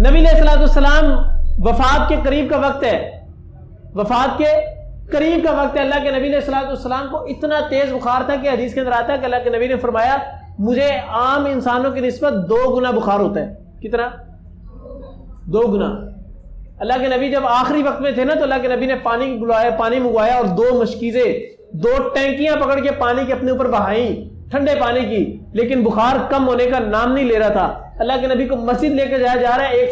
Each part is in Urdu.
نبی علیہ الصلوۃ والسلام وفات کے قریب کا وقت ہے، وفات کے قریب کا وقت ہے. اللہ کے نبی علیہ الصلوۃ والسلام کو اتنا تیز بخار تھا کہ حدیث کے اندر آتا ہے کہ اللہ کے نبی نے فرمایا مجھے عام انسانوں کی نسبت 2 گنا بخار ہوتا ہے. کتنا؟ 2 گنا. اللہ کے نبی جب آخری وقت میں تھے نا تو اللہ کے نبی نے پانی بلایا، پانی منگوایا اور 2 مشکیزیں 2 ٹینکیاں پکڑ کے پانی کے اپنے اوپر بہائیں، ٹھنڈے پانی کی، لیکن بخار کم ہونے کا نام نہیں لے رہا تھا. اللہ کے نبی کو مسجد لے کے جایا جا رہا ہے، ایک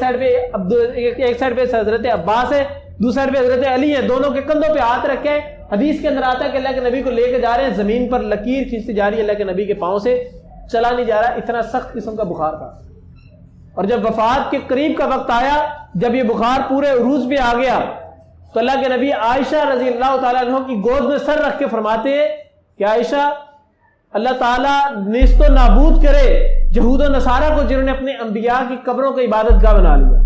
سائڈ پہ حضرت عباس ہے، دوسری سائڈ پہ حضرت علی ہے، دونوں کے کندھوں پہ ہاتھ رکھے. حدیث کے اندر آتا ہے کہ اللہ کے نبی کو لے کے جا رہے ہیں، زمین پر لکیر کھینچتی جا رہی ہے، اللہ کے نبی کے پاؤں سے چلا نہیں جا رہا، اتنا سخت قسم کا بخار تھا. اور جب وفات کے قریب کا وقت آیا، جب یہ بخار پورے عروج پہ آ گیا تو اللہ کے نبی عائشہ رضی اللہ تعالیٰ عنہ کی گود میں سر رکھ کے فرماتے ہیں کہ عائشہ، اللہ تعالیٰ نیست و نابود کرے یہود و نصارہ کو جنہوں نے اپنے انبیاء کی قبروں کو عبادت گاہ بنا لیا.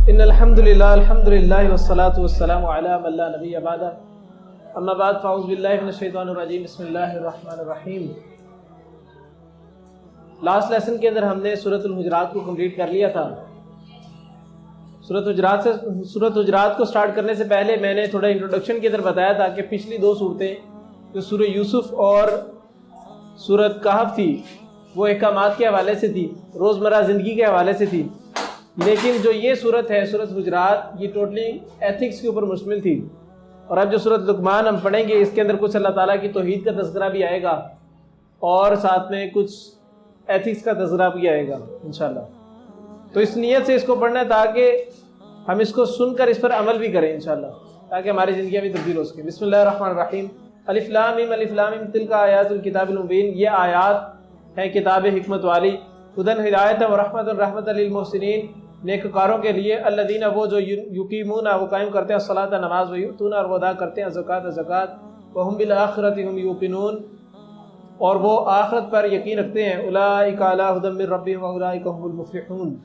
ان الحمدللہ والصلاة والسلام علی من لا نبی بعد، اما بعد فاعوذ باللہ من الشیطان الرجیم، بسم اللہ الرحمن الرحیم. لاسٹ لیسن کے اندر ہم نے سورۃ الحجرات کو کمپلیٹ کر لیا تھا. سورۃ حجرات کو سٹارٹ کرنے سے پہلے میں نے تھوڑا انٹروڈکشن کے اندر بتایا تھا کہ پچھلی 2 صورتیں جو سورہ یوسف اور سورۃ کہف تھی وہ احکامات کے حوالے سے تھی، روزمرہ زندگی کے حوالے سے تھی، لیکن جو یہ صورت ہے سورۃ حجرات یہ ٹوٹلی ایتھکس کے اوپر مشتمل تھی. اور اب جو سورۃ لقمان ہم پڑھیں گے اس کے اندر کچھ اللہ تعالیٰ کی توحید کا تذکرہ بھی آئے گا اور ساتھ میں کچھ ایتھکس کا تذکرہ بھی آئے گا انشاءاللہ. تو اس نیت سے اس کو پڑھنا ہے تاکہ ہم اس کو سن کر اس پر عمل بھی کریں انشاءاللہ، تاکہ ہماری زندگیاں بھی تبدیل ہو سکیں. بسم اللہ الرحمن الرحیم. الف لام میم الف لام میم تلک آیات الکتاب المبین، یہ آیات ہیں کتاب حکمت والی. ہدن ہدایت و رحمت الرحمت للمحسنین، نیکوکاروں کے لیے. الذین، وہ جو یقیمون، وہ قائم کرتے ہیں الصلاۃ، نماز، و یؤتون، اور وہ ادا کرتے ہیں زکوٰۃ، زکوٰۃ، وہم بالآخرۃ ہم یوقنون، اور وہ آخرت پر یقین رکھتے ہیں. اولئک علی ھدی من ربہم واولئک هم المفلحون،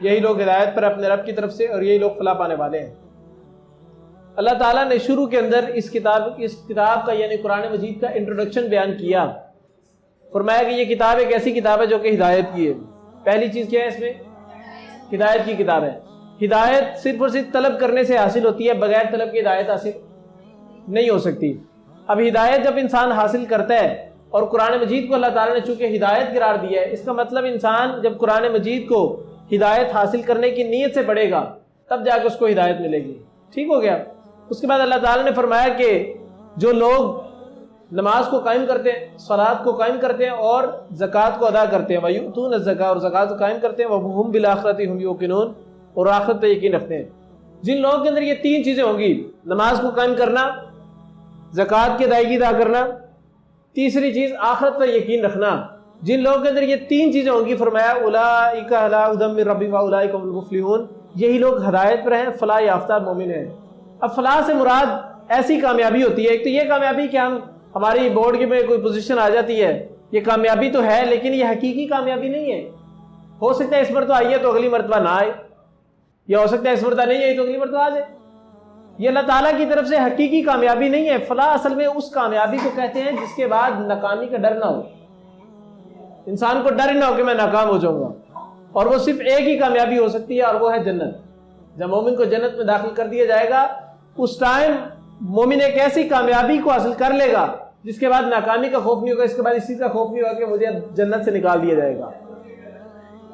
یہی لوگ ہدایت پر اپنے رب کی طرف سے اور یہی لوگ فلاح پانے والے ہیں. اللہ تعالیٰ نے شروع کے اندر اس کتاب کا یعنی قرآن مجید کا انٹروڈکشن بیان کیا. فرمایا کہ یہ کتاب ایک ایسی کتاب ہے جو کہ ہدایت کی ہے. پہلی چیز کیا ہے اس میں؟ ہدایت کی کتاب ہے. ہدایت صرف اور صرف طلب کرنے سے حاصل ہوتی ہے، بغیر طلب کی ہدایت حاصل نہیں ہو سکتی. اب ہدایت جب انسان حاصل کرتا ہے، اور قرآن مجید کو اللہ تعالیٰ نے چونکہ ہدایت قرار دیا ہے، اس کا مطلب انسان جب قرآن مجید کو ہدایت حاصل کرنے کی نیت سے پڑھے گا تب جا کے اس کو ہدایت ملے گی. ٹھیک ہو گیا؟ اس کے بعد اللہ تعالیٰ نے فرمایا کہ جو لوگ نماز کو قائم کرتے ہیں، صلاۃ کو قائم کرتے ہیں اور زکوٰۃ کو ادا کرتے ہیں، وَيُؤْتُونَ الزَّكَاةَ، اور زکوٰۃ کو قائم کرتے ہیں، وَهُمْ بِالْآخِرَةِ هُمْ يُوقِنُونَ، اور آخرت پہ یقین رکھتے ہیں. جن لوگوں کے اندر یہ 3 چیزیں ہوں گی، نماز کو قائم کرنا، زکوٰۃ کی ادائیگی ادا کرنا، تیسری چیز آخرت پر یقین رکھنا، جن لوگوں کے اندر یہ 3 چیزیں ہوں گی فرمایا اولئک علی ھدی من ربہم واولئک هم المفلحون، یہی لوگ ہدایت پر ہیں، فلاح یافتہ مومن ہیں. اب فلاح سے مراد ایسی کامیابی ہوتی ہے، ایک تو یہ کامیابی کہ ہماری بورڈ میں کوئی پوزیشن آ جاتی ہے، یہ کامیابی تو ہے لیکن یہ حقیقی کامیابی نہیں ہے. ہو سکتا ہے اس مرتبہ آئی ہے تو اگلی مرتبہ نہ آئے، یا ہو سکتا ہے اس مرتبہ نہیں آئی تو اگلی مرتبہ آ جائے. یہ اللہ تعالیٰ کی طرف سے حقیقی کامیابی نہیں ہے. فلاح اصل میں اس کامیابی کو کہتے ہیں جس کے بعد ناکامی کا ڈر نہ ہو. انسان کو ڈر نہ ہو کہ میں ناکام ہو جاؤں گا، اور وہ صرف ایک ہی کامیابی ہو سکتی ہے اور وہ ہے جنت. جب مومن کو جنت میں داخل کر دیا جائے گا اس ٹائم مومن ایک ایسی کامیابی کو حاصل کر لے گا جس کے بعد ناکامی کا خوف نہیں ہوگا، اس کے بعد اسی کا خوف نہیں ہوگا کہ مجھے جنت سے نکال دیا جائے گا.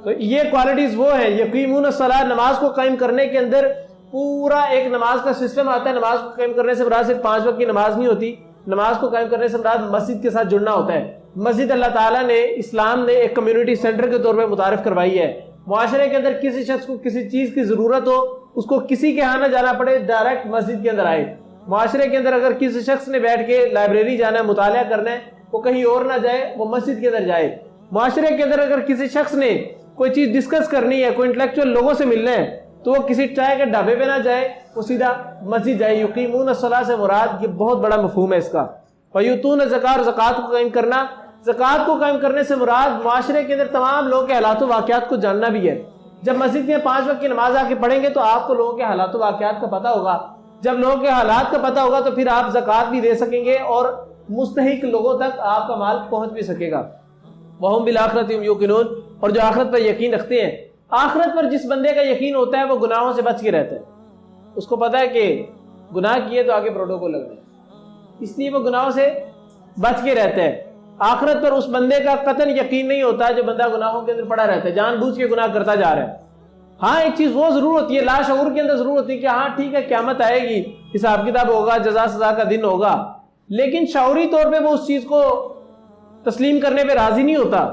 تو یہ کوالٹیز وہ ہیں. یقیمون الصلاۃ، نماز کو قائم کرنے کے اندر پورا ایک نماز کا سسٹم آتا ہے. نماز کو قائم کرنے سے مراد صرف 5 وقت کی نماز نہیں ہوتی، نماز کو قائم کرنے سے مراد مسجد کے ساتھ جڑنا ہوتا ہے. مسجد اللہ تعالیٰ نے، اسلام نے ایک کمیونٹی سینٹر کے طور پہ متعارف کروائی ہے. معاشرے کے اندر کسی شخص کو کسی چیز کی ضرورت ہو، اس کو کسی کے ہاں نہ جانا پڑے، ڈائریکٹ مسجد کے اندر آئے. معاشرے کے اندر اگر کسی شخص نے بیٹھ کے لائبریری جانا ہے، مطالعہ کرنا ہے، وہ کہیں اور نہ جائے، وہ مسجد کے اندر جائے. معاشرے کے اندر اگر کسی شخص نے کوئی چیز ڈسکس کرنی ہے، کوئی انٹلیکچوئل لوگوں سے ملنا ہے، تو وہ کسی چائے کے ڈھابے پہ نہ جائے، وہ سیدھا مسجد جائے. یقیمون الصلاۃ سے مراد یہ بہت بڑا مفہوم ہے اس کا. وَيُؤْتُونَ الزَّكَاةَ، اور زکوٰۃ کو قائم کرنا. زکوٰۃ کو قائم کرنے سے مراد معاشرے کے اندر تمام لوگوں کے حالات و واقعات کو جاننا بھی ہے. جب مسجد میں 5 وقت کی نماز آ کے پڑھیں گے تو آپ کو لوگوں کے حالات و واقعات کا پتہ ہوگا. جب لوگوں کے حالات کا پتہ ہوگا تو پھر آپ زکوٰۃ بھی دے سکیں گے اور مستحق لوگوں تک آپ کا مال پہنچ بھی سکے گا. وَهُمْ بِالْآخِرَةِ هُمْ يُوقِنُونَ. اور جو آخرت پر یقین رکھتے ہیں, آخرت پر جس بندے کا یقین ہوتا ہے وہ گناہوں سے بچ کے رہتا ہے. اس کو پتہ ہے کہ گناہ کیے تو آگے پروٹوکول لگنا ہے, اس لیے وہ گناہوں سے بچ کے رہتا ہے. آخرت پر اس بندے کا قطعاً یقین نہیں ہوتا جو بندہ گناہوں کے اندر پڑا رہتا ہے, جان بوجھ کے گناہ کرتا جا رہا ہے. ہاں ایک چیز وہ ضرور ہوتی ہے, لاشعور کے اندر ضرور ہوتی ہے کہ ہاں ٹھیک ہے قیامت آئے گی, حساب کتاب ہوگا, جزا سزا کا دن ہوگا, لیکن شعوری طور پہ وہ اس چیز کو تسلیم کرنے پہ راضی نہیں ہوتا.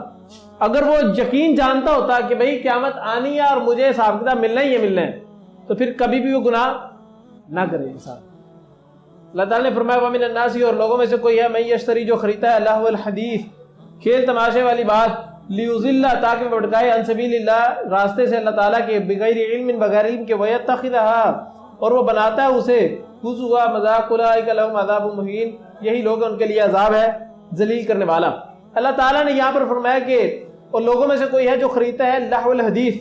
اگر وہ یقین جانتا ہوتا کہ بھئی قیامت آنی ہے اور مجھے حساب کتاب ملنا ہی ہے ملنا ہے, تو پھر کبھی بھی وہ گناہ نہ کرے انسان. اللہ تعالیٰ نے فرمایا وَمِنَ النَّاسِ, اور لوگوں میں سے کوئی ہے, مَن یشتری, جو خریدتا ہے, لہو الحدیث, کھیل تماشے والی بات, لیضل, تاکہ بھٹکائے, عن سبیل اللہ, راستے سے اللہ تعالیٰ کے, بغیر علم, بغیر علم کے, وَيَتَّخِذَهَا, اور وہ بناتا ہے اسے, ہزوا, مذاق, اولئک لہم عذاب مہین, یہی لوگ ان کے لیے عذاب ہے ذلیل کرنے والا. اللہ تعالیٰ نے یہاں پر فرمایا کہ اور لوگوں میں سے کوئی ہے جو خریدتا ہے لہو الحدیث,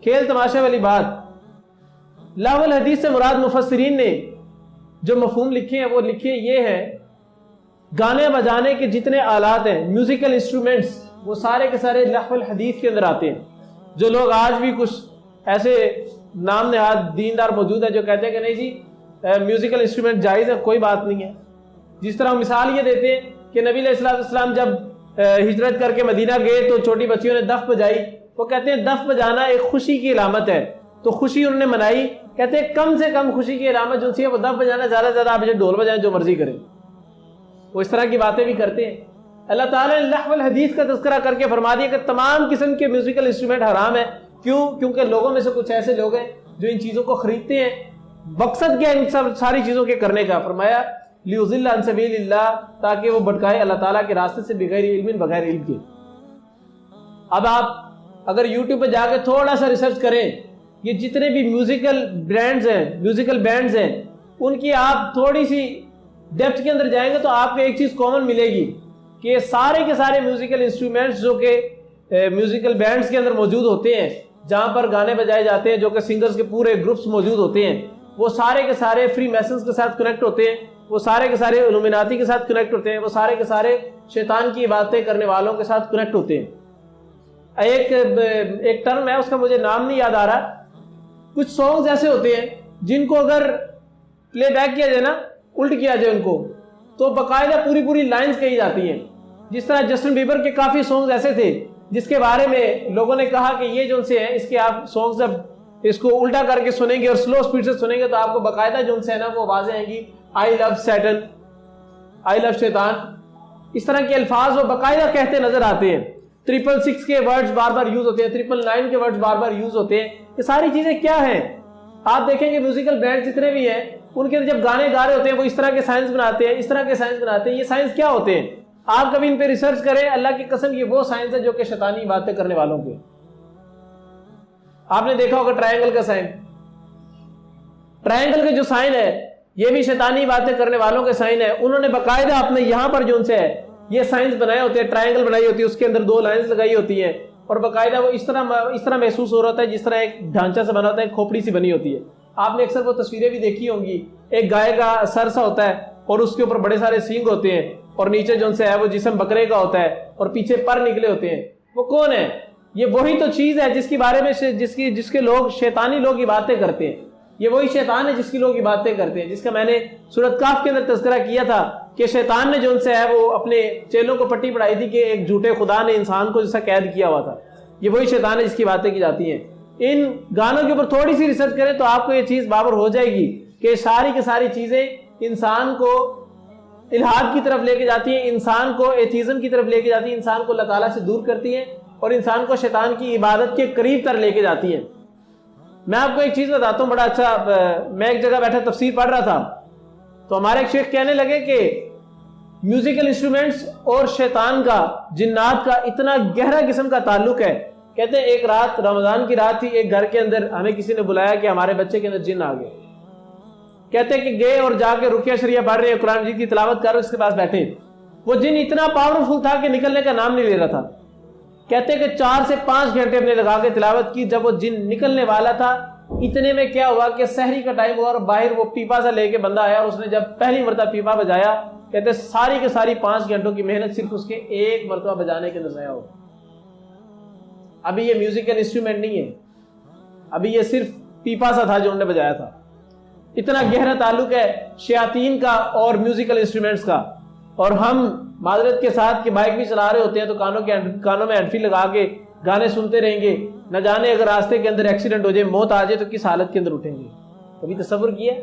کھیل تماشے والی بات. لہو الحدیث سے مراد مفسرین نے جو مفہوم لکھے ہیں وہ لکھے یہ ہیں, گانے بجانے کے جتنے آلات ہیں, میوزیکل انسٹرومنٹس, وہ سارے کے سارے لہو الحدیث کے اندر آتے ہیں. جو لوگ آج بھی کچھ ایسے نام نہاد دیندار موجود ہیں جو کہتے ہیں کہ نہیں جی میوزیکل انسٹرومنٹ جائز ہے, کوئی بات نہیں ہے. جس طرح مثال یہ دیتے ہیں کہ نبی علیہ السلام جب ہجرت کر کے مدینہ گئے تو چھوٹی بچیوں نے دف بجائی. وہ کہتے ہیں دف بجانا ایک خوشی کی علامت ہے, تو خوشی انہوں نے منائی. کہتے ہیں کم سے کم خوشی کی علامت جو سی ہے وہ دف بجانا, زیادہ سے زیادہ آپ جو ڈھول بجائیں جو مرضی کریں. وہ اس طرح کی باتیں بھی کرتے ہیں. اللہ تعالیٰ نے لہو الحدیث کا تذکرہ کر کے فرما دیا کہ تمام قسم کے میوزیکل انسٹرومنٹ حرام ہے. کیوں؟ کیونکہ لوگوں میں سے کچھ ایسے لوگ ہیں جو ان چیزوں کو خریدتے ہیں. مقصد کیا ہے ان سب ساری چیزوں کے کرنے کا؟ فرمایا لیضل عن سبیل اللہ, تاکہ وہ بھٹکائے اللہ تعالیٰ کے راستے سے, بغیر علم, بغیر علم کے. اب آپ اگر یوٹیوب پہ جا کے تھوڑا سا ریسرچ کریں, یہ جتنے بھی میوزیکل برانڈز ہیں, میوزیکل بینڈز ہیں, ان کی آپ تھوڑی سی ڈیپتھ کے اندر جائیں گے تو آپ کو ایک چیز کامن ملے گی کہ یہ سارے کے سارے میوزیکل انسٹرومنٹس جو کہ میوزیکل بینڈز کے اندر موجود ہوتے ہیں, جہاں پر گانے بجائے جاتے ہیں, جو کہ سنگرز کے پورے گروپس موجود ہوتے ہیں, وہ سارے کے سارے فری میسنز کے ساتھ کنیکٹ ہوتے ہیں, وہ سارے کے سارے علومناتی کے ساتھ کنیکٹ ہوتے ہیں, وہ سارے کے سارے شیطان کی عبادتیں کرنے والوں کے ساتھ کنیکٹ ہوتے ہیں. ایک ٹرم ہے, اس کا مجھے نام نہیں یاد آ رہا. کچھ سانگز ایسے ہوتے ہیں جن کو اگر پلے بیک کیا جائے نا, الٹ کیا جائے ان کو, تو باقاعدہ پوری پوری لائنز کہی جاتی ہیں. جس طرح جسٹن بیبر کے کافی سانگز ایسے تھے جس کے بارے میں لوگوں نے کہا کہ یہ جو ان سے ہیں, اس کے آپ سانگز جب اس کو الٹا کر کے سنیں گے اور سلو سپیڈ سے سنیں گے تو آپ کو باقاعدہ جو ان سے ہے نا وہ آوازیں آئیں گی, آئی لو سیٹن, آئی لو شیطان, اس طرح کے الفاظ وہ باقاعدہ کہتے نظر آتے ہیں. 666 کے ورڈز بار بار یوز ہوتے ہیں, 999 کے ورڈز بار بار یوز ہوتے ہیں. یہ ساری چیزیں کیا ہیں؟ آپ دیکھیں کہ میوزیکل برانڈ جتنے بھی ہیں ان کے جب گانے گا رہے ہوتے ہیں وہ اس طرح کے سائنس بناتے ہیں, اس طرح کے سائنس بناتے ہیں. یہ سائنس کیا ہوتے ہیں؟ آپ کبھی ان پہ ریسرچ کریں, اللہ کی قسم یہ وہ سائنس ہے جو کہ شیطانی باتیں کرنے والوں کے. آپ نے دیکھا ہوگا ٹرائنگل کا سائن, ٹرائنگل کے جو سائن ہے یہ بھی شیطانی باتیں کرنے والوں کے سائن ہے. انہوں نے باقاعدہ اپنے یہاں پر جو ان سے ہے یہ سائنس بنائے ہوتے ہیں, ٹرائنگل بنائی ہوتی ہے, اس کے اندر 2 لائنز لگائی ہوتی ہیں, اور باقاعدہ وہ اس طرح محسوس ہو رہا ہوتا ہے جس طرح ایک ڈھانچہ سے بنا ہوتا ہے, ایک کھوپڑی سی بنی ہوتی ہے. آپ نے اکثر وہ تصویریں بھی دیکھی ہوں گی, ایک گائے کا سر سا ہوتا ہے اور اس کے اوپر بڑے سارے سینگ ہوتے ہیں, اور نیچے جو ان سے ہے وہ جسم بکرے کا ہوتا ہے, اور پیچھے پر نکلے ہوتے ہیں. وہ کون ہے؟ یہ وہی تو چیز ہے جس کے بارے میں جس کے لوگ شیطانی لوگ یہ باتیں کرتے ہیں. یہ وہی شیطان ہے جس کی لوگ عبادتیں کرتے ہیں, جس کا میں نے سورۃ کاف کے اندر تذکرہ کیا تھا کہ شیطان نے جو ان سے ہے وہ اپنے چیلوں کو پٹی پڑھائی تھی کہ ایک جھوٹے خدا نے انسان کو جیسا قید کیا ہوا تھا. یہ وہی شیطان ہے جس کی باتیں کی جاتی ہیں. ان گانوں کے اوپر تھوڑی سی ریسرچ کریں تو آپ کو یہ چیز بابر ہو جائے گی کہ ساری کی ساری چیزیں انسان کو الہاد کی طرف لے کے جاتی ہیں, انسان کو ایتھیزم کی طرف لے کے جاتی ہیں, انسان کو اللہ تعالیٰ سے دور کرتی ہیں, اور انسان کو شیطان کی عبادت کے قریب تر لے کے جاتی ہیں. میں آپ کو ایک چیز بتاتا ہوں, بڑا اچھا, میں ایک جگہ بیٹھا تفسیر پڑھ رہا تھا تو ہمارے ایک شیخ کہنے لگے کہ میوزیکل انسٹرومنٹس اور شیطان کا, جنات کا اتنا گہرا قسم کا تعلق ہے. کہتے ہیں ایک رات, رمضان کی رات تھی, ایک گھر کے اندر ہمیں کسی نے بلایا کہ ہمارے بچے کے اندر جن آ گئے. کہتے ہیں کہ گئے اور جا کے رقیہ شریعہ پڑھ رہے ہیں, قرآن مجید کی تلاوت کر رہے, اس کے پاس بیٹھے. وہ جن اتنا پاورفل تھا کہ نکلنے کا نام نہیں لے رہا تھا. کہتے کہ 4 سے 5 گھنٹے ہم نے لگا کے تلاوت کی. جب وہ جن نکلنے والا تھا اتنے میں کیا ہوا کہ سحری کا ٹائم ہوا اور باہر وہ پیپا سا لے کے بندہ آیا اور اس نے جب پہلی مرتبہ پیپا بجایا کہتے ساری کے ساری 5 گھنٹوں کی محنت صرف اس کے ایک مرتبہ بجانے کے اندر ضائع ہو. ابھی یہ میوزیکل انسٹرومنٹ نہیں ہے, ابھی یہ صرف پیپا سا تھا جو انہوں نے بجایا تھا. اتنا گہرا تعلق ہے شیاطین کا اور میوزیکل انسٹرومنٹس کا. اور ہم معذرت کے ساتھ کہ بائک بھی چلا رہے ہوتے ہیں تو کانوں میں ہیڈ فری لگا کے گانے سنتے رہیں گے, نہ جانے اگر راستے کے اندر ایکسیڈنٹ ہو جائے, موت آ جائے تو کس حالت کے اندر اٹھیں گے. کبھی تصور کیا؟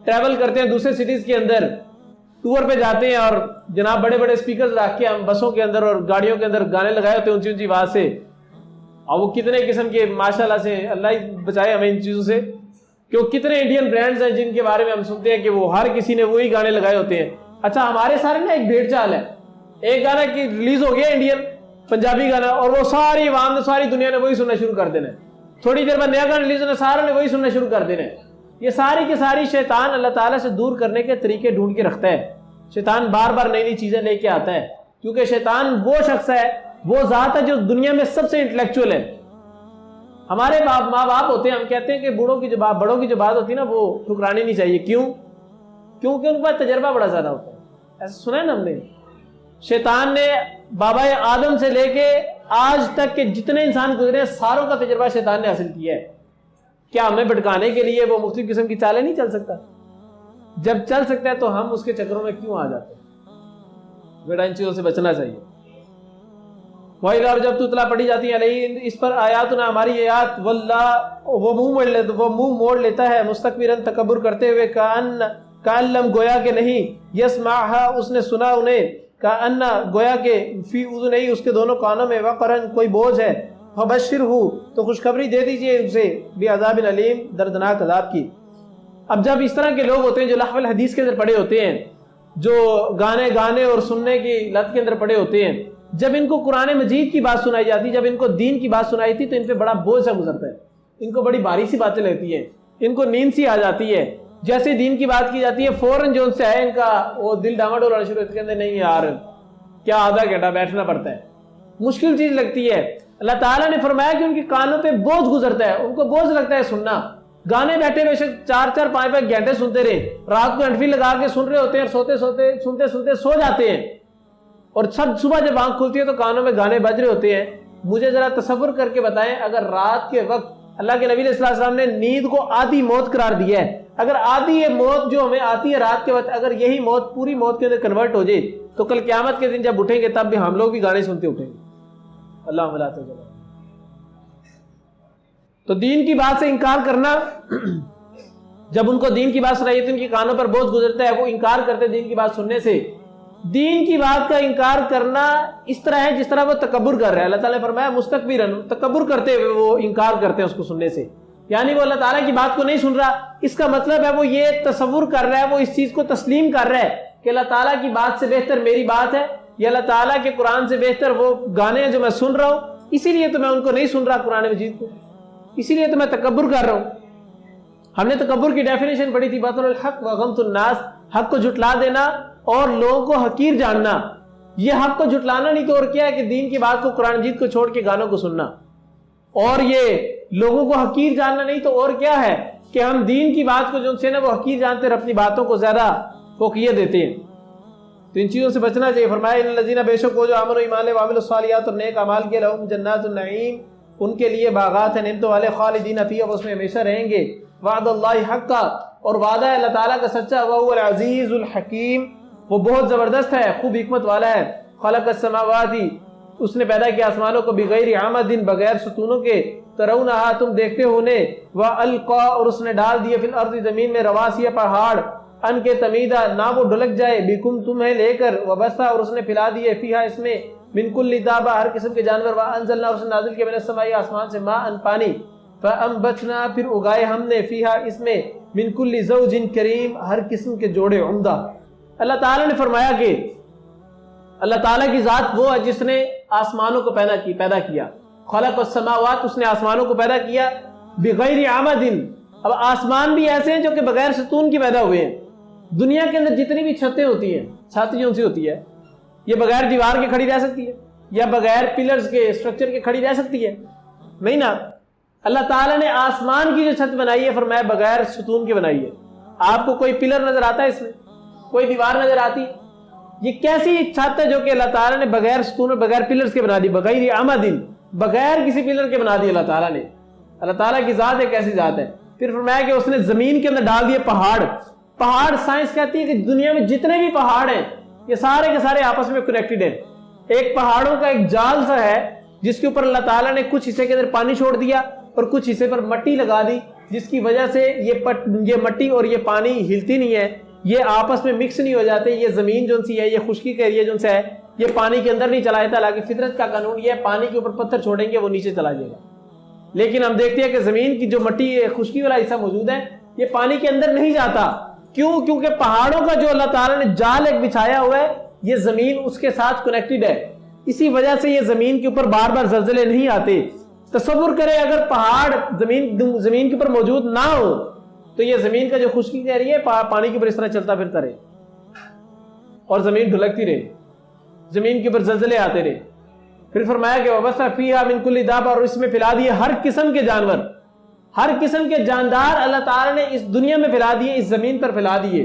ٹریول کرتے ہیں دوسرے سٹیز کے اندر, ٹور پہ جاتے ہیں اور جناب بڑے بڑے اسپیکرز رکھ کے ہم بسوں کے اندر اور گاڑیوں کے اندر گانے لگائے ہوتے ہیں اونچی اونچی آواز سے, اور وہ کتنے قسم کے ماشاءاللہ سے, اللہ ہی بچائے ہمیں ان چیزوں سے, کہ وہ کتنے انڈین برانڈز ہیں جن کے بارے میں ہم سنتے ہیں کہ وہ ہر کسی نے وہی گانے لگائے ہوتے ہیں. اچھا ہمارے سارے نا ایک بھیڑ چال ہے, ایک گانا کی ریلیز ہو گیا انڈین پنجابی گانا اور وہ ساری عوام نے ساری دنیا نے وہی سننا شروع کر دینا, تھوڑی دیر بعد نیا گانا ریلیز ہونا ساروں نے وہی سننا شروع کر دینا. یہ ساری کی ساری شیطان اللہ تعالیٰ سے دور کرنے کے طریقے ڈھونڈ کے رکھتا ہے. شیطان بار بار نئی نئی چیزیں لے کے آتا ہے, کیونکہ شیطان وہ شخص ہے, وہ ذات ہے جو دنیا میں سب سے انٹلیکچوئل ہے. ہمارے ماں باپ ہوتے ہیں, ہم کہتے ہیں کہ بڑوں کی جو بات ہوتی ہے نا وہ ٹھکرانی نہیں چاہیے. کیوں؟ کیونکہ ان کے پاس تجربہ بڑا زیادہ ہوتا ہے. ایسا سنا ہے نا ہم نے, شیطان نے بابا آدم سے لے کے آج تک کے جتنے انسان گزرے ہیں ساروں کا تجربہ شیطان نے حاصل کیا ہے. کیا ہمیں بھٹکانے کے لیے وہ مختلف قسم کی چالیں نہیں چل سکتا؟ جب چل سکتا ہے تو ہم اس کے چکروں میں کیوں آ جاتے ہیں؟ بیٹا ان چیزوں سے بچنا چاہیے. وہی اور جب تطلا پڑھی جاتی ہے اس پر آیات نہ ہماری آیات واللہ وہ منہ موڑ لیتا ہے مستکبرن تکبر کرتے ہوئے کان لم گویا کہ نہیں, یسمعھا اس نے سنا انہیں, کان گویا کہ فی اذنیہ اس کے دونوں کانوں میں وقرن کوئی بوجھ ہے, فبشرہ تو خوشخبری دے دیجئے اسے بعذاب علیم دردناک عذاب کی. اب جب اس طرح کے لوگ ہوتے ہیں جو لہو الحدیث کے اندر پڑے ہوتے ہیں, جو گانے اور سننے کی لت کے اندر پڑے ہوتے ہیں, جب ان کو قرآن مجید کی بات سنائی جاتی, جب ان کو دین کی بات سنائی تھی تو ان پہ بڑا بوجھ سا گزرتا ہے, ان کو بڑی بھاری سی باتیں لگتی ہیں, ان کو نیند سی آ جاتی ہے. جیسے دین کی بات کی جاتی ہے فوراً جو ان سے ہے ان کا وہ دل ڈاواڈول ہونا شروع ہوتا ہے, کہتے ہیں نہیں یار کیا آدھا گھنٹہ بیٹھنا پڑتا ہے, مشکل چیز لگتی ہے. اللہ تعالیٰ نے فرمایا کہ ان کے کانوں پہ بوجھ گزرتا ہے, ان کو بوجھ لگتا ہے سننا. گانے بیٹھے بے شک 4-5 گھنٹے سنتے رہے, رات کو ہیڈ فری لگا کے سن رہے ہوتے ہیں اور سنتے سنتے سو جاتے ہیں, اور صبح جب آنکھ کھلتی ہے تو کانوں میں گانے بج رہے ہوتے ہیں. مجھے ذرا تصور کر کے بتائیں, اگر رات کے وقت اللہ کے نبی صلی اللہ علیہ وسلم نے نیند کو آدھی موت قرار دیا ہے, اگر آدھی یہ موت جو ہمیں آتی ہے رات کے وقت, اگر یہی موت پوری موت کے اندر کنورٹ ہو جائے تو کل قیامت کے دن جب اٹھیں گے تب بھی ہم لوگ بھی گانے سنتے اٹھیں گے. اللہ لا تجلا. تو دین کی بات سے انکار کرنا, جب ان کو دین کی بات سنائی تو ان کے کانوں پر بوجھ گزرتا ہے, وہ انکار کرتے دین کی بات سننے سے. دین کی بات کا انکار کرنا اس طرح ہے جس طرح وہ تکبر کر رہے ہیں. اللہ تعالیٰ نے فرمایا مستکبرن, تکبر کرتے ہوئے وہ انکار کرتے ہیں اس کو سننے سے, یعنی وہ اللہ تعالیٰ کی بات کو نہیں سن رہا. اس کا مطلب ہے وہ یہ تصور کر رہا ہے, وہ اس چیز کو تسلیم کر رہا ہے کہ اللہ تعالیٰ کی بات سے بہتر میری بات ہے, یا اللہ تعالیٰ کے قرآن سے بہتر وہ گانے ہیں جو میں سن رہا ہوں, اسی لیے تو میں ان کو نہیں سن رہا قرآن مجید کو, اسی لیے تو میں تکبر کر رہا ہوں. ہم نے تکبر کی ڈیفینیشن پڑھی تھی, بطر الحق وغمط الناس, حق کو جھٹلا دینا اور لوگوں کو حقیر جاننا. یہ حق کو جھٹلانا نہیں تو اور کیا ہے کہ دین کی بات کو قرآن مجید کو چھوڑ کے گانوں کو سننا, اور یہ لوگوں کو حقیر جاننا نہیں تو اور کیا ہے کہ ہم دین کی بات کو جو ان سے نا وہ حقیر جانتے اور اپنی باتوں کو زیادہ فوقیت دیتے ہیں. تو ان چیزوں سے بچنا چاہیے. فرمایا ان الذین بے شک وہ جو آمنوا و ایمان لے وعملوا الصالحات اور نیک اعمال کیے, لہم جنات النعیم ان کے لیے باغات ہیں نعمتوں والے, خالدین فیہا اس میں ہمیشہ رہیں گے. وعد اللہ حقا اور وعدہ ہے اللہ تعالیٰ کا سچا, وہو العزیز الحکیم وہ بہت زبردست ہے خوب حکمت والا ہے. خلق السماوات اس نے پیدا کیا آسمانوں کو بغیر عمد بغیر ستونوں کے, ترونہا تم دیکھتے ہو انہیں, والقا اور اس نے ڈال دیے فی الارض زمین میں رواسیہ پہاڑ, ان کے تمیدہ نہ وہ ڈھلک جائے, بکم تمہیں لے کر, وبثا اور اس نے پھیلا دیے فیہا اس میں, من کل دابہ ہر قسم کے جانور, وانزلنا اور اس نے نازل کیا من السماء آسمان سے, ماء پانی, فانبتنا پھر اگائے ہم نے, فیہا اس میں, من کل زوج کریم ہر قسم کے جوڑے عمدہ. اللہ تعالیٰ نے فرمایا کہ اللہ تعالیٰ کی ذات وہ ہے جس نے آسمانوں کو پیدا کیا. خلق السماوات اس نے آسمانوں کو پیدا کیا, بغیر عمد. اب آسمان بھی ایسے ہیں جو کہ بغیر ستون کی پیدا ہوئے ہیں. دنیا کے اندر جتنی بھی چھتیں ہوتی ہیں, چھت جو ان سے ہوتی ہے یہ بغیر دیوار کے کھڑی رہ سکتی ہے, یا بغیر پلرز کے اسٹرکچر کے کھڑی رہ سکتی ہے؟ نہیں نا. اللہ تعالیٰ نے آسمان کی جو چھت بنائی ہے فرمایا بغیر ستون کے بنائی ہے. آپ کو کوئی پلر نظر آتا ہے اس میں؟ کوئی دیوار نظر آتی؟ یہ کیسی چھت ہے جو کہ اللہ تعالیٰ نے بغیر ستون اور بغیر پلرز کے بنا دی، بغیر عمد، بغیر کسی پلر کے بنا دی اللہ تعالیٰ نے. اللہ تعالیٰ کی ذات ہے کیسی ذات ہے. پھر فرمایا کہ اس نے زمین کے اندر ڈال دیے پہاڑ. پہاڑ سائنس کہتی ہے کہ دنیا میں جتنے بھی پہاڑ ہیں یہ سارے کے سارے آپس میں کنیکٹڈ ہیں. ایک پہاڑوں کا ایک جال سا ہے جس کے اوپر اللہ تعالیٰ نے کچھ حصے کے اندر پانی چھوڑ دیا اور کچھ حصے پر مٹی لگا دی، جس کی وجہ سے یہ مٹی اور یہ پانی ہلتی نہیں ہے، یہ آپس میں مکس نہیں ہو جاتے. یہ زمین جو سی ہے، یہ خشکی کا ایریا جو سے ہے، یہ پانی کے اندر نہیں چلا جاتا. حالانکہ فطرت کا قانون یہ ہے پانی کے اوپر پتھر چھوڑیں گے وہ نیچے چلا جائے گا. لیکن ہم دیکھتے ہیں کہ زمین کی جو مٹی خشکی والا حصہ موجود ہے یہ پانی کے اندر نہیں جاتا. کیوں؟ کیونکہ پہاڑوں کا جو اللہ تعالیٰ نے جال ایک بچھایا ہوا ہے، یہ زمین اس کے ساتھ کنیکٹڈ ہے. اسی وجہ سے یہ زمین کے اوپر بار بار زلزلے نہیں آتے. تصور کریں اگر پہاڑ زمین کے اوپر موجود نہ ہو تو یہ زمین کا جو خشکی کہہ رہی ہے پانی کے اوپر اس طرح چلتا پھرتا رہے اور زمین ڈھلکتی رہے، زمین کے اوپر زلزلے آتے رہے. پھر فرمایا کہ وَبَثَّ فِيهَا مِن كُلِّ دَابَّةٍ، اور اس میں پھیلا دیے ہر قسم کے جانور، ہر قسم کے جاندار اللہ تعالی نے اس دنیا میں پھیلا دیے، اس زمین پر پھیلا دیے.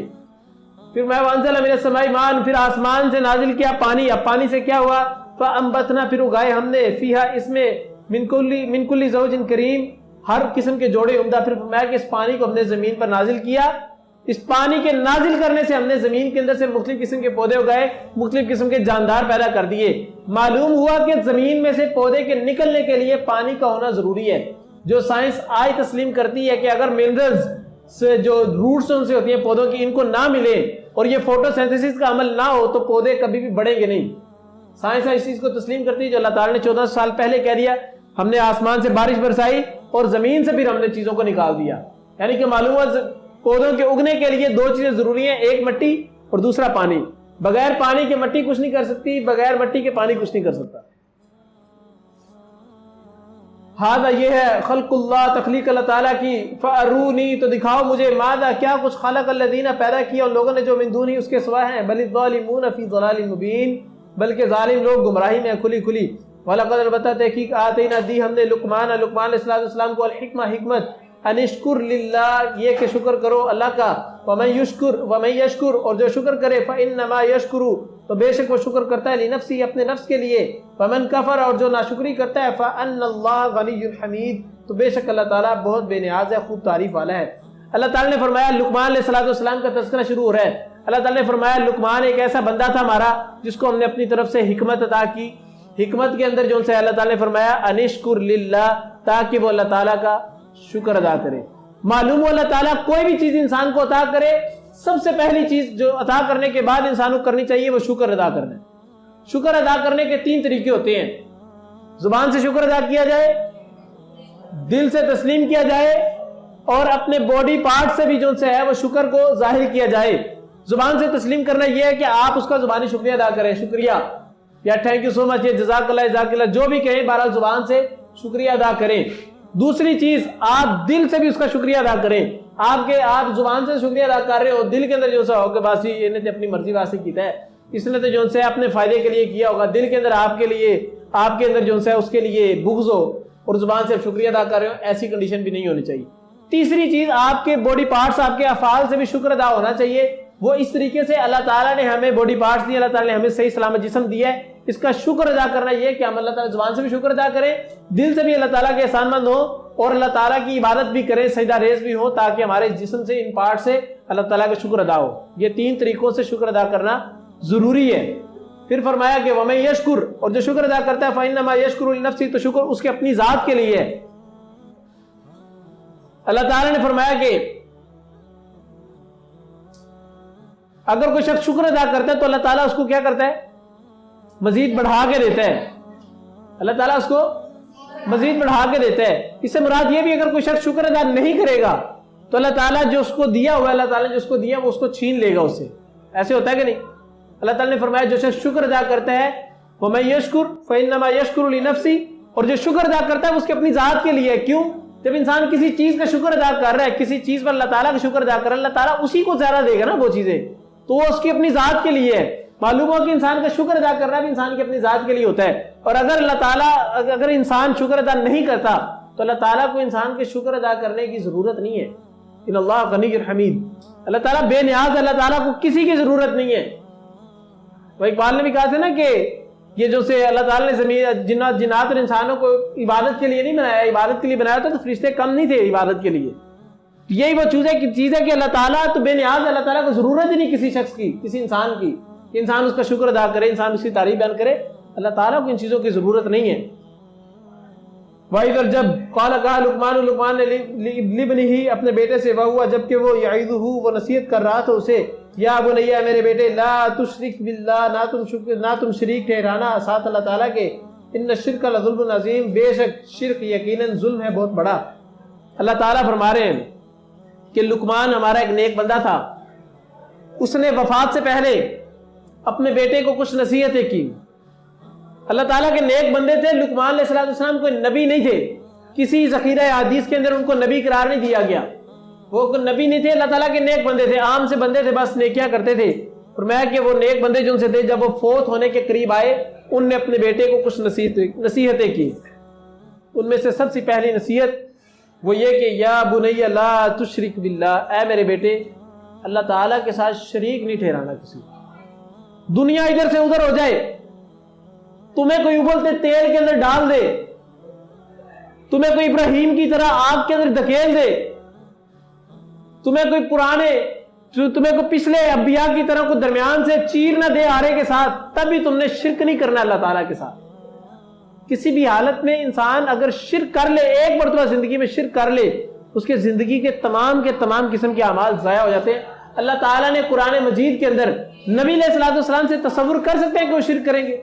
پھر وَأَنزَلَ مِنَ السَّمَاءِ مَاءً، پھر آسمان سے نازل کیا پانی. اب پانی سے کیا ہوا؟ فَأَنبَتْنَا، پھر اگائے ہم نے، فِيهَا، اس میں، من کل زوج کریم، ہر قسم کے جوڑے عمدہ. پھر فرمایا کہ اس پانی کو ہم نے زمین پر نازل کیا. اس پانی کے نازل کرنے سے ہم نے زمین کے اندر سے مختلف قسم کے پودے اگائے، مختلف قسم کے جاندار پیدا کر دیے. معلوم ہوا کہ زمین میں سے پودے کے نکلنے کے لیے پانی کا ہونا ضروری ہے. جو سائنس آج تسلیم کرتی ہے کہ اگر منرلز سے جو روٹس ان سے ہوتی ہیں پودوں کی، ان کو نہ ملے اور یہ فوٹو سینتھسس کا عمل نہ ہو تو پودے کبھی بھی بڑھیں گے نہیں. سائنس اس چیز کو تسلیم کرتی ہے جو اللہ تعالیٰ نے 14 سال پہلے کہہ دیا. ہم نے آسمان سے بارش برسائی اور زمین سے پھر ہم نے چیزوں کو نکال دیا. یعنی کہ معلوم ہے پودوں کے اگنے کے لیے دو چیزیں ضروری ہیں، ایک مٹی اور دوسرا پانی. بغیر پانی کے مٹی کچھ نہیں کر سکتی، بغیر مٹی کے پانی کچھ نہیں کر سکتا. ہاں یہ ہے خلق اللہ، تخلیق اللہ تعالیٰ کی. فارونی، تو دکھاؤ مجھے، ماذا، کیا کچھ خلق الذین، پیدا کیا ان لوگوں نے جو من دونہ اس کے سوا ہیں. بل الظالمون فی ضلال مبین، بلکہ ظالم لوگ گمراہی میں کھلی کھلی. وَلَقَدْ، البتہ تحقیق، آتینا، دی ہم نے لقمان علیہ السلام کو الحکمہ، حکمت، ان اشکر للہ، یہ کہ شکر کرو اللہ کا. وَمَن یشکر، اور جو شکر کرے، فَإِنَّمَا یشکر، تو بے شک وہ شکر کرتا ہے، لنفسی، اپنے نفس کے لیے. وَمَن کفر، اور جو ناشکری کرتا ہے، فَأَنَّ اللَّهَ غَنِيٌّ حَمِيدٌ، تو بے شک اللہ تعالیٰ بہت بے نیاز ہے، خوب تعریف والا ہے. اللہ تعالیٰ نے فرمایا، لقمان علیہ السلام کا تذکرہ شروع ہو رہا ہے. اللہ تعالیٰ نے فرمایا لقمان ایک ایسا بندہ تھا ہمارا جس کو ہم نے اپنی طرف سے حکمت عطا کی. حکمت کے اندر جو ان سے اللہ تعالیٰ نے فرمایا انشکر للہ، تاکہ وہ اللہ تعالیٰ کا شکر ادا کرے. معلوم ہو اللہ تعالیٰ کوئی بھی چیز انسان کو عطا کرے، سب سے پہلی چیز جو عطا کرنے کے بعد انسان کو کرنی چاہیے وہ شکر ادا کرنا ہے. شکر ادا کرنے کے 3 طریقے ہوتے ہیں. زبان سے شکر ادا کیا جائے، دل سے تسلیم کیا جائے، اور اپنے باڈی پارٹ سے بھی جو سے ہے وہ شکر کو ظاہر کیا جائے. زبان سے تسلیم کرنا یہ ہے کہ آپ اس کا زبانی شکریہ ادا کریں، شکریہ یا تھینک یو سو مچ، یا جزاک اللہ، جزاک اللہ، جو بھی کہیں، بہرحال زبان سے شکریہ ادا کریں. دوسری چیز، آپ دل سے بھی اس کا شکریہ ادا کریں. آپ زبان سے شکریہ ادا کر رہے ہو، دل کے اندر جو سا ہوگا بس انہیں تو اپنی مرضی واسطے کیتا ہے، اس نے تو جو سے اپنے فائدے کے لیے کیا ہوگا، دل کے اندر آپ کے لیے، آپ کے اندر جو ہے اس کے لیے بغض ہو اور زبان سے شکریہ ادا کر رہے ہو، ایسی کنڈیشن بھی نہیں ہونی چاہیے. تیسری چیز، آپ کے باڈی پارٹس، آپ کے افعال سے بھی شکر ادا ہونا چاہیے. وہ اس طریقے سے اللہ تعالیٰ نے ہمیں باڈی پارٹس دیے، اللہ تعالیٰ نے ہمیں صحیح سلامت جسم دیا ہے، اس کا شکر ادا کرنا یہ کہ ہم اللہ تعالیٰ زبان سے بھی شکر ادا کریں، دل سے بھی اللہ تعالیٰ کے احسان مند ہوں، اور اللہ تعالیٰ کی عبادت بھی کریں، سجدہ ریز بھی ہوں، تاکہ ہمارے جسم سے، ان پارٹ سے اللہ تعالیٰ کا شکر ادا ہو. یہ 3 طریقوں سے شکر ادا کرنا ضروری ہے. پھر فرمایا کہ وَمَن یشکر، اور جو شکر ادا کرتا ہے، فَإِنَّمَا یشکر لِنَفْسِهِ، تو شکر اس کے اپنی ذات کے لیے ہے. اللہ تعالیٰ نے فرمایا کہ اگر کوئی شخص شکر ادا کرتا ہے تو اللہ تعالیٰ اس کو کیا کرتا ہے؟ مزید بڑھا کے دیتا ہے. اللہ تعالیٰ اس کو مزید بڑھا کے دیتا ہے. اس سے مراد یہ بھی اگر کوئی شخص شکر ادا نہیں کرے گا تو اللہ تعالیٰ جو اس کو دیا ہوا ہے، اللہ تعالیٰ جو اس کو دیا وہ اس کو چھین لے گا اس سے. ایسے ہوتا ہے کہ نہیں؟ اللہ تعالیٰ نے فرمایا جو شخص شکر ادا کرتا ہے، وَمَن یشکر فَإِنَّمَا یشکر لِنَفْسِهِ، اور جو شکر ادا کرتا ہے اس کے اپنی ذات کے لیے. کیوں؟ جب انسان کسی چیز کا شکر ادا کر رہا ہے، کسی چیز پر اللہ تعالیٰ کا شکر ادا کر رہا ہے، اللہ تعالیٰ اسی کو زیادہ دے گا نا وہ چیزیں، تو وہ اس کی اپنی ذات کے لیے ہے. معلوم ہو کہ انسان کا شکر ادا کرنا بھی انسان کی اپنی ذات کے لیے ہوتا ہے. اور اگر اللہ تعالیٰ اگر انسان شکر ادا نہیں کرتا تو اللہ تعالیٰ کو انسان کے شکر ادا کرنے کی ضرورت نہیں ہے. ان اللہ غنی حمید. اللہ تعالیٰ بے نیاز، اللہ تعالیٰ کو کسی کی ضرورت نہیں ہے. وہ اقبال نے بھی کہا تھا نا کہ یہ جو سے اللہ تعالیٰ نے زمین جنات اور انسانوں کو عبادت کے لیے نہیں بنایا، عبادت کے لیے بنایا تھا تو فرشتے کم نہیں تھے عبادت کے لیے. یہی وہ چیز ہے کہ اللہ تعالیٰ تو بے نیاز، اللہ تعالیٰ کو ضرورت ہی نہیں کسی شخص کی، کسی انسان کی، کہ انسان اس کا شکر ادا کرے، انسان اس کی تعریف بیان کرے. اللہ تعالیٰ کو ان چیزوں کی ضرورت نہیں ہے. وَإِذَا جب قال کہا لقمان نے لابنہ اپنے بیٹے سے، وہوا جبکہ وہ یعظہ وہ نصیحت کر رہا تھا اسے، یا بنیا میرے بیٹے لا تشرک باللہ نہ تم شریک ٹھہرانا ساتھ اللہ تعالیٰ کے، ان الشرک لظلم عظیم بے شک شرک یقیناً ظلم ہے بہت بڑا. اللہ تعالیٰ فرما رہے ہیں کہ لقمان ہمارا ایک نیک بندہ تھا. اس نے وفات سے پہلے اپنے بیٹے کو کچھ نصیحتیں کی. اللہ تعالیٰ کے نیک بندے تھے. لقمان علیہ السلام کوئی نبی نہیں تھے، کسی ذخیرہ حدیث کے اندر ان کو نبی قرار نہیں دیا گیا. وہ نبی نہیں تھے، اللہ تعالیٰ کے نیک بندے تھے، عام سے بندے تھے، بس نیکیاں کرتے تھے. فرمایا کہ وہ نیک بندے جو ان سے تھے جب وہ فوت ہونے کے قریب آئے ان نے اپنے بیٹے کو کچھ نصیحتیں کی. ان میں سے سب سے پہلی نصیحت وہ یہ کہ یا بنی لا تشرک باللہ، اے میرے بیٹے اللہ تعالیٰ کے ساتھ شریک نہیں ٹھہرانا کسی. دنیا ادھر سے ادھر ہو جائے، تمہیں کوئی ابلتے تیل کے اندر ڈال دے، تمہیں کوئی ابراہیم کی طرح آگ کے اندر دھکیل دے، تمہیں کوئی پچھلے انبیاء کی طرح کوئی درمیان سے چیر نہ دے آرے کے ساتھ، تب بھی تم نے شرک نہیں کرنا اللہ تعالیٰ کے ساتھ. کسی بھی حالت میں انسان اگر شرک کر لے، ایک مرتبہ زندگی میں شرک کر لے، اس کے زندگی کے تمام قسم کے اعمال ضائع ہو جاتے ہیں. اللہ تعالیٰ نے قرآن مجید کے اندر نبی علیہ الصلوۃ والسلام سے تصور کر سکتے ہیں کہ وہ شرک کریں گے؟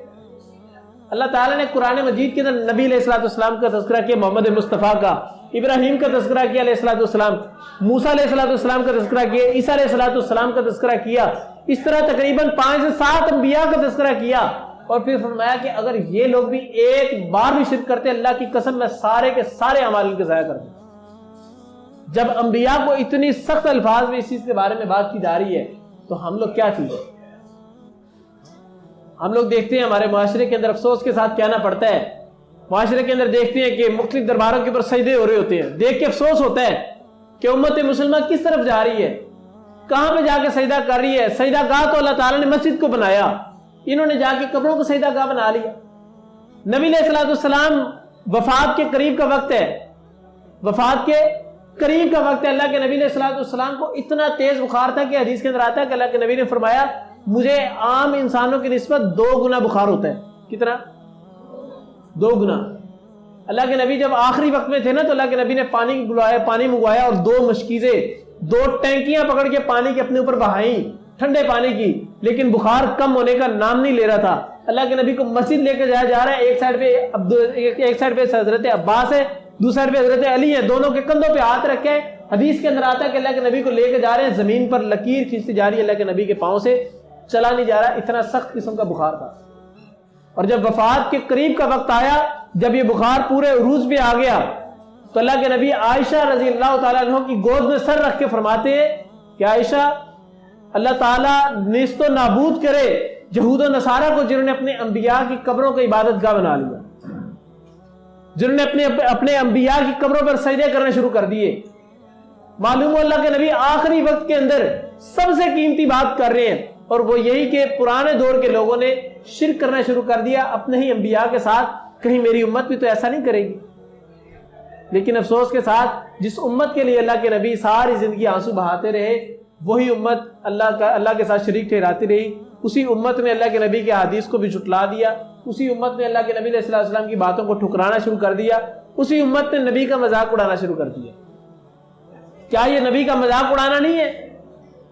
اللہ تعالیٰ نے قرآن مجید کے اندر نبی علیہ الصلوۃ والسلام کا تذکرہ کیا، محمد مصطفیٰ کا، ابراہیم کا تذکرہ کیا علیہ الصلوۃ والسلام، موسیٰ علیہ الصلوۃ والسلام کا تذکرہ کیا، عیسیٰ علیہ الصلوۃ والسلام کا تذکرہ کیا. اس طرح تقریباً 5 سے 7 انبیاء کا تذکرہ کیا. اور پھر فرمایا کہ اگر یہ لوگ بھی ایک بار بھی شرک کرتے، اللہ کی قسم میں سارے کے سارے اعمال ان کے ضائع کر دیں. جب انبیاء کو اتنی سخت الفاظ میں اس چیز کے بارے میں بات کی جا رہی ہے تو ہم لوگ کیا چیز ہے؟ ہم لوگ دیکھتے ہیں ہمارے معاشرے کے اندر افسوس کے ساتھ کہنا پڑتا ہے، معاشرے کے اندر دیکھتے ہیں کہ مختلف درباروں کے اوپر سجدے ہو رہے ہوتے ہیں. دیکھ کے افسوس ہوتا ہے کہ امت مسلمہ کس طرف جا رہی ہے، کہاں پہ جا کے سجدہ کر رہی ہے. سجدہ گاہ تو اللہ تعالیٰ نے مسجد کو بنایا، انہوں نے جا کے قبروں کو سجدہ گاہ بنا لیا. نبی علیہ الصلوۃ والسلام وفات کے قریب کا وقت ہے، وفات کے قریب کا وقت ہے. اللہ کے نبی علیہ الصلوۃ والسلام کو اتنا تیز بخار تھا کہ حدیث کے اندر آتا ہے کہ اللہ کے نبی نے فرمایا مجھے عام انسانوں کی نسبت 2 گنا بخار ہوتا ہے. کتنا؟ 2 گنا. اللہ کے نبی جب آخری وقت میں تھے نا تو اللہ کے نبی نے پانی منگوایا اور 2 مشکیزیں 2 ٹینکیاں پکڑ کے پانی کے اپنے اوپر بہائیں، ٹھنڈے پانی کی، لیکن بخار کم ہونے کا نام نہیں لے رہا تھا. اللہ کے نبی کو مسجد لے کے جایا جا رہا ہے، ایک سائڈ پہ حضرت عباس ہے، دوسری سائڈ پہ حضرت علی ہیں، دونوں کے کندھوں پہ ہاتھ رکھے. حدیث کے اندر آتا ہے کہ اللہ کے نبی کو لے کے جا رہے ہیں، زمین پر لکیر کھینچتی جا رہی ہے، اللہ کے نبی کے پاؤں سے چلا نہیں جا رہا، اتنا سخت قسم کا بخار تھا. اور جب وفات کے قریب کا وقت آیا، جب یہ بخار پورے عروج پہ آ گیا تو اللہ کے نبی عائشہ رضی اللہ تعالیٰ عنہ کی گود میں سر رکھ کے فرماتے ہیں کہ عائشہ اللہ تعالیٰ نیست و نابود کرے یہود و نصارہ کو جنہوں نے اپنے انبیاء کی قبروں کو عبادت گاہ بنا لیا، جنہوں نے اپنے انبیاء کی قبروں پر سجدے کرنے شروع کر دیے. معلوم ہو اللہ کے نبی آخری وقت کے اندر سب سے قیمتی بات کر رہے ہیں، اور وہ یہی کہ پرانے دور کے لوگوں نے شرک کرنا شروع کر دیا اپنے ہی انبیاء کے ساتھ. کہیں میری امت بھی تو ایسا نہیں کرے گی؟ لیکن افسوس کے ساتھ جس امت کے لیے اللہ کے نبی ساری زندگی آنسو بہاتے رہے، وہی امت اللہ کے ساتھ شریک ٹھہراتی رہی. اسی امت نے اللہ کے نبی کے حدیث کو بھی جھٹلا دیا، اسی امت نے اللہ کے نبی علیہ السلام کی باتوں کو ٹھکرانا شروع کر دیا، اسی امت نے نبی کا مذاق اڑانا شروع کر دیا. کیا یہ نبی کا مذاق اڑانا نہیں ہے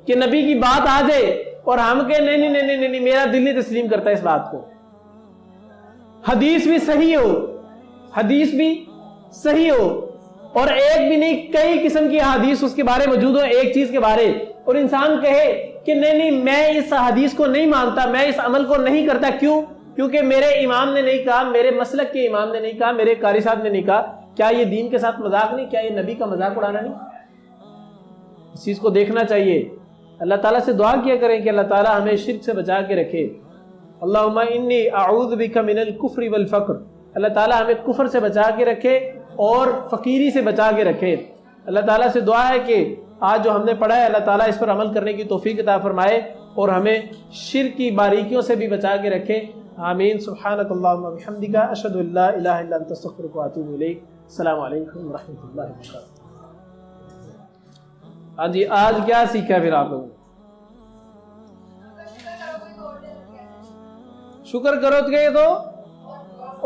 کہ نبی کی بات آ جائے اور ہم کہ نہیں میرا دل نہیں تسلیم کرتا اس بات کو؟ حدیث بھی صحیح ہو، حدیث بھی صحیح ہو، اور ایک بھی نہیں کئی قسم کی حدیث اس کے بارے موجود ہو ایک چیز کے بارے، اور انسان کہے کہ نہیں میں اس حدیث کو نہیں مانتا، میں اس عمل کو نہیں کرتا. کیوں؟ کیونکہ میرے امام نے نہیں کہا، میرے مسلک کے امام نے نہیں کہا، میرے قاری صاحب نے نہیں کہا. کیا یہ دین کے ساتھ مذاق نہیں؟ کیا یہ نبی کا مذاق اڑانا نہیں؟ اس چیز کو دیکھنا چاہیے. اللہ تعالیٰ سے دعا کیا کریں کہ اللہ تعالیٰ ہمیں شرک سے بچا کے رکھے. اللہم انی اعوذ بک من الکفر والفقر، اللہ تعالیٰ ہمیں کفر سے بچا کے رکھے اور فقیری سے بچا کے رکھے. اللہ تعالیٰ سے دعا ہے کہ آج جو ہم نے پڑھا ہے اللہ تعالیٰ اس پر عمل کرنے کی توفیق عطا فرمائے اور ہمیں شرک کی باریکیوں سے بھی بچا کے رکھے. آمین. سبحانک اللہم و بحمدک، اشہد ان لا الہ الا انت، استغفرک و اتوب الیک. السلام علیکم ورحمۃ اللہ وبرکاتہ. ہاں جی، آج کیا سیکھا پھر آپ لوگوں نے؟ شکر کرو تو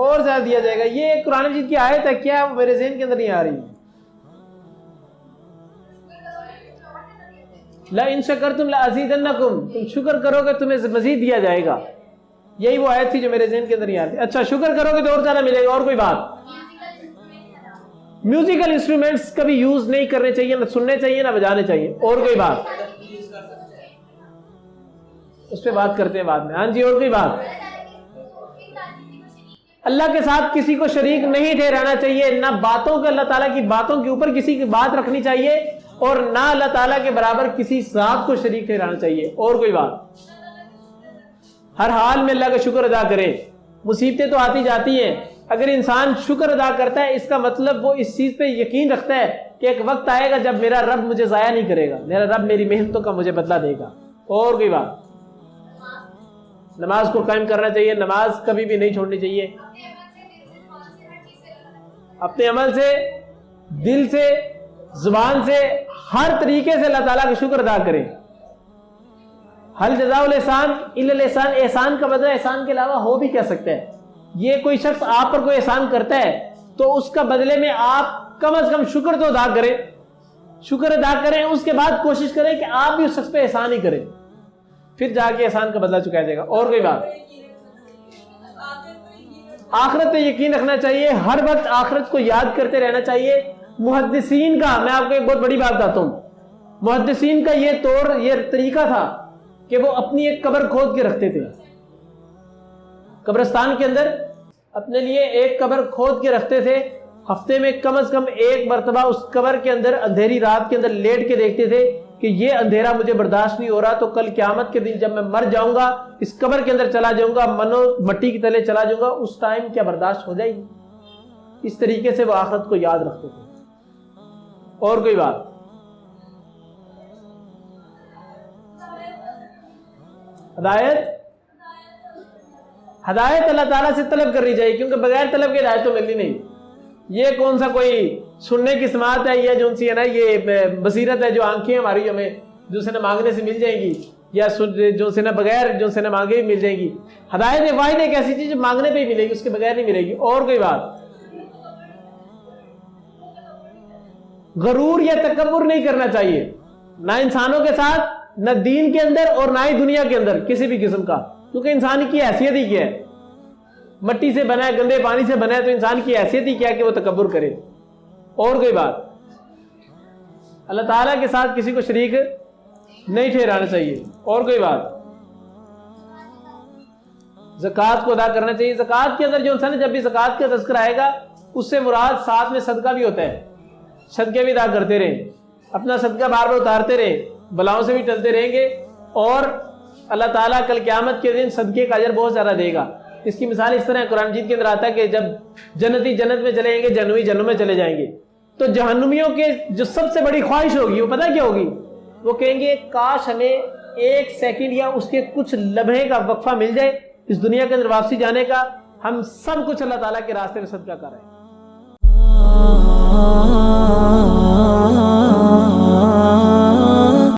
اور زیادہ دیا جائے گا. یہ قرآن مجید کی آیت ہے کیا؟ وہ میرے ذہن کے اندر نہیں آ رہی. لَئِن شَكَرْتُمْ لَأَزِيدَنَّكُمْ، تم شکر کرو گے تمہیں مزید دیا جائے گا. یہی وہ آیت تھی جو میرے ذہن کے اندر نہیں آ رہی. اچھا، شکر کرو گے تو اور زیادہ ملے گا. اور کوئی بات؟ میوزیکل انسٹرومنٹس کبھی یوز نہیں کرنے چاہیے، نہ سننے چاہیے نہ بجانے چاہیے. اور کوئی بات؟ اس پہ بات کرتے ہیں بعد میں. ہاں جی، اور کوئی بات؟ اللہ کے ساتھ کسی کو شریک نہیں ٹھہرانا چاہیے. نہ باتوں کو، اللہ تعالیٰ کی باتوں کے اوپر کسی کی بات رکھنی چاہیے، اور نہ اللہ تعالیٰ کے برابر کسی ذات کو شریک ٹھہرانا چاہیے. اور کوئی بات؟ ہر حال میں اللہ کا شکر ادا کریں. مصیبتیں تو آتی جاتی ہیں، اگر انسان شکر ادا کرتا ہے اس کا مطلب وہ اس چیز پہ یقین رکھتا ہے کہ ایک وقت آئے گا جب میرا رب مجھے ضائع نہیں کرے گا، میرا رب میری محنتوں کا مجھے بدلہ دے گا. اور کوئی بات؟ نماز کو قائم کرنا چاہیے، نماز کبھی بھی نہیں چھوڑنی چاہیے. اپنے عمل سے، دل سے، زبان سے، ہر طریقے سے اللہ تعالیٰ کا شکر ادا کریں. حل جزاء الاحسان الا الاحسان، احسان کا بدلہ احسان کے علاوہ ہو بھی کیا سکتا ہے؟ یہ کوئی شخص آپ پر کوئی احسان کرتا ہے تو اس کا بدلے میں آپ کم از کم شکر تو ادا کریں. شکر ادا کریں، اس کے بعد کوشش کریں کہ آپ بھی اس شخص پہ احسان ہی کریں، پھر جا کے احسان کا بدلہ چکایا جائے گا. اور کوئی بات؟ آخرت پہ یقین رکھنا چاہیے، ہر وقت آخرت کو یاد کرتے رہنا چاہیے. محدثین کا، میں آپ کو ایک بہت بڑی بات بتاتا ہوں، محدثین کا یہ طریقہ تھا کہ وہ اپنی ایک قبر کھود کے رکھتے تھے. قبرستان کے اندر اپنے لیے ایک قبر کھود کے رکھتے تھے. ہفتے میں کم از کم ایک مرتبہ اس قبر کے اندر اندھیری رات کے اندر لیٹ کے دیکھتے تھے کہ یہ اندھیرا مجھے برداشت نہیں ہو رہا، تو کل قیامت کے دن جب میں مر جاؤں گا اس قبر کے اندر چلا جاؤں گا، منو مٹی کے تلے چلا جاؤں گا، اس ٹائم کیا برداشت ہو جائے گی؟ اس طریقے سے وہ آخرت کو یاد رکھتے تھے. اور کوئی بات؟ ہدایت اللہ تعالیٰ سے طلب کرنی چاہیے، کیونکہ بغیر طلب کے ہدایت تو ملنی نہیں. یہ کون سا کوئی سننے کی سماعت ہے، یہ جو سی ہے نا، یہ بصیرت ہے جو آنکھیں ہماری ہمیں جو سے نہ مانگنے سے مل جائیں گی، یا جو سے نہ بغیر جو سے نہ مانگے بھی مل جائیں گی. ہدایت واحد ایک ایسی چیز جو مانگنے پہ ہی ملے گی، اس کے بغیر نہیں ملے گی. اور کوئی بات؟ غرور یا تکبر نہیں کرنا چاہیے، نہ انسانوں کے ساتھ، نہ دین کے اندر اور نہ ہی دنیا کے اندر کسی بھی قسم کا. کیونکہ انسان کی حیثیت ہی کیا ہے؟ مٹی سے بنا ہے، گندے پانی سے بنا ہے، تو انسان کی حیثیت ہی کیا ہے کہ وہ تکبر کرے. اور کوئی بات؟ اللہ تعالیٰ کے ساتھ کسی کو شریک نہیں ٹھہرانا چاہیے. اور کوئی بات؟ زکوٰۃ کو ادا کرنا چاہیے. زکوٰۃ کے اندر جو انسان جب بھی زکوٰۃ کا تذکرہ آئے گا اس سے مراد ساتھ میں صدقہ بھی ہوتا ہے. صدقے بھی ادا کرتے رہیں، اپنا صدقہ بار بار اتارتے رہیں، بلاؤں سے بھی ٹلتے رہیں گے، اور اللہ تعالیٰ کل قیامت کے دن صدقے کا اجر بہت زیادہ دے گا. اس کی مثال اس طرح ہے، قرآن مجید کے اندر آتا ہے کہ جب جنتی جنت میں چلے جائیں گے، جہنمی جہنم میں چلے جائیں گے، تو جہنمیوں کے جو سب سے بڑی خواہش ہوگی وہ پتہ کیا ہوگی؟ وہ کہیں گے کاش ہمیں ایک سیکنڈ یا اس کے کچھ لمحے کا وقفہ مل جائے اس دنیا کے اندر واپسی جانے کا، ہم سب کچھ اللہ تعالیٰ کے راستے میں صدقہ کر رہے ہیں.